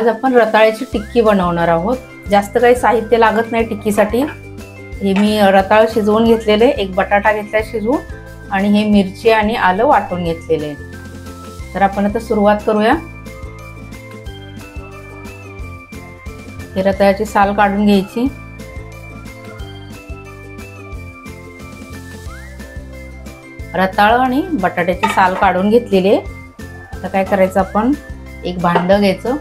आज आपण रताळ्याची टिक्की बनवणार आहोत। जास्त काही साहित्य लागत नाही टिक्कीसाठी। हे मी रताळ शिजवून घेतलेले, एक बटाटा घेतला शिजवून आणि हे मिरची आणि आलं वाटून घेतलेले। तर आपण आता सुरुवात करूया। हे रताळ्याची साल काढून घ्यायची। रताळ आणि बटाट्याची साल काढून घेतलेली। आता काय करायचं, आपण एक भांड घ्यायचं,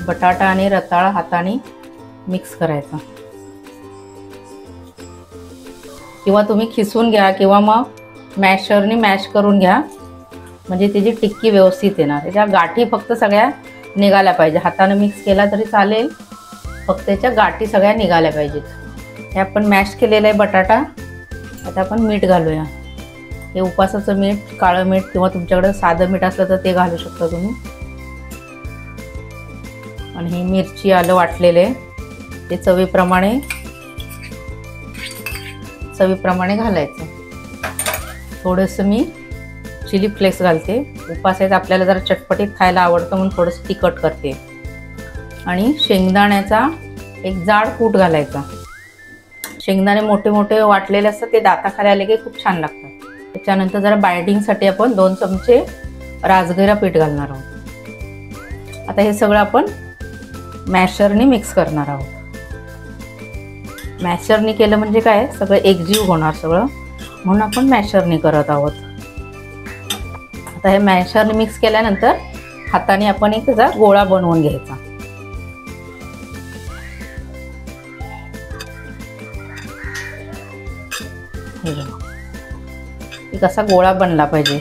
बटाटा आणि रताळ हाताने मिक्स करायचा, किंवा तुम्ही खिसून घ्या किंवा मग मॅशरने मॅश करून घ्या, म्हणजे त्याची टिक्की व्यवस्थित येणार। त्याच्या गाठी फक्त सगळ्या निघाल्या पाहिजे। हाताने मिक्स केला तरी चालेल, फक्त त्याच्या गाठी सगळ्या निघाल्या पाहिजेत। हे आपण मॅश केलेला आहे बटाटा। आता आपण मीठ घालूया। हे उपासाचं मीठ, काळं मीठ किंवा तुमच्याकडे साधं मीठ असलं तर ते घालू शकता तुम्ही। आणि ही मिरची आलं वाटलेले ते चवीप्रमाणे घालायचं। थोडंसं मी चिली फ्लेक्स घालते। उपास आहेत आपल्याला जरा चटपटीत खायला आवडतं म्हणून थोडंसं तिखट करते। आणि शेंगदाण्याचा एक जाड कूट घालायचा। शेंगदाणे मोठे मोठे वाटलेले असतात, ते दाताखाली आले की खूप छान लागतात। त्याच्यानंतर जरा बाइंडिंगसाठी आपण 2 चमचे राजगिरा पीठ घालणार आहोत। आता हे सगळं आपण मॅशरने मिक्स करणार आहोत। मॅशरने केलं म्हणजे काय, सगळं एकजीव होणार सगळं, म्हणून आपण मॅशरने करत आहोत। आता हे मॅशरने मिक्स केल्यानंतर हाताने आपण एक त्याचा गोळा बनवून घ्यायचा। एक असा गोळा बनला पाहिजे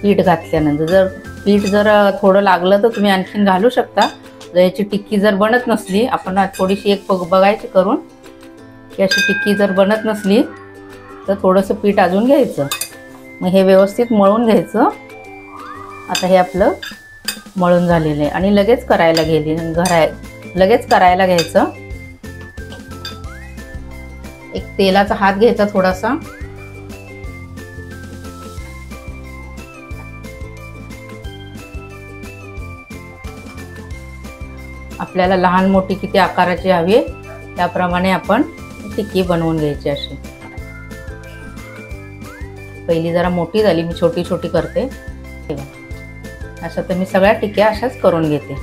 पीठ घातल्यानंतर। जर पीठ थोडं लागलं तर तुम्ही आणखीन घालू शकता। जर याची टिक्की जर बनत नसली, आपण थोडीशी एक बघायची करून की अशी टिक्की जर बनत नसली तर थोडंसं पीठ अजून घ्यायचं। मग हे व्यवस्थित मळून घ्यायचं। आता हे आपलं मळून झालेलं आहे आणि लगेच करायला घ्यायचं। एक तेलाचा हात घ्यायचा थोडासा, आपल्याला लहान मोठी किती आकाराची हवी त्याप्रमाणे आपण टिक्की बनवून घ्यायची। अशी पहिली जरा मोठी झाली, मी छोटी छोटी करते। असं तर मी सगळ्या टिक्क्या अशाच करून घेते।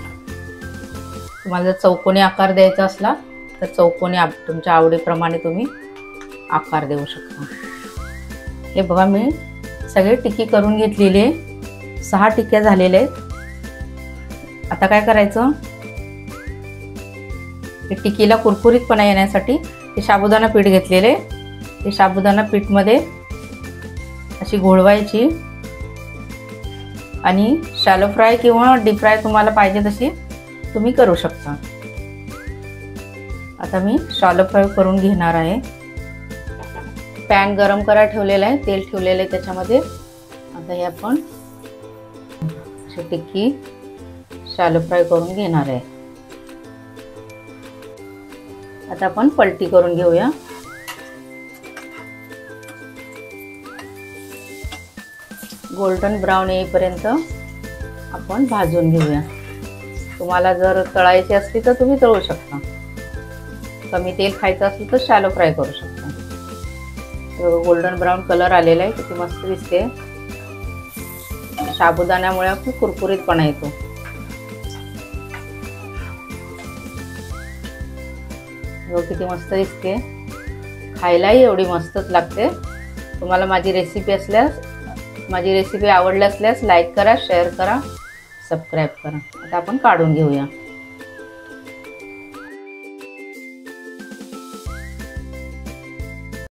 तुम्हाला जर चौकोनी आकार द्यायचा असला तर चौकोनी तुमच्या आवडीप्रमाणे तुम्ही आकार देऊ शकता। हे बघा, मी सगळे टिक्की करून घेतलेले, 6 टिक्क्या झालेल्या आहेत। आता काय करायचं, हे टिक्कीला कुरकुरीतपणा येण्यासाठी हे साबुदाणा पीठ घेतलेले, ते साबुदाणा पीठमध्ये अशी घोळवायची आणि शॅलो फ्राय किंवा डीप फ्राय तुम्हाला पाहिजे तशी तुम्ही करू शकता। आता मी शॅलो फ्राय करून घेणार आहे। पॅन गरम करायला ठेवलेला आहे, तेल ठेवलेलं आहे त्याच्यामध्ये। आता हे आपण अशी टिक्की शॅलो फ्राय करून घेणार आहे। आता आपण पलटी करून घेऊया। गोल्डन ब्राउन येईपर्यंत आपण भाजून घेऊया। तुम्हाला जर तळायची असली तर तुम्ही तळू शकता, कमी तेल खायचं असेल तर शॅलो फ्राय करू शकता। गोल्डन ब्राउन कलर आलेला आहे, किती मस्त दिसते। साबुदाण्यामुळे खूप कुरकुरीतपणा येतो। किती मस्त दिसते, खायलाही एवढी मस्तच लागते। तुम्हाला माझी रेसिपी आवडली असल्यास लाईक करा, शेअर करा, सबस्क्राईब करा। आता आपण काढून घेऊया।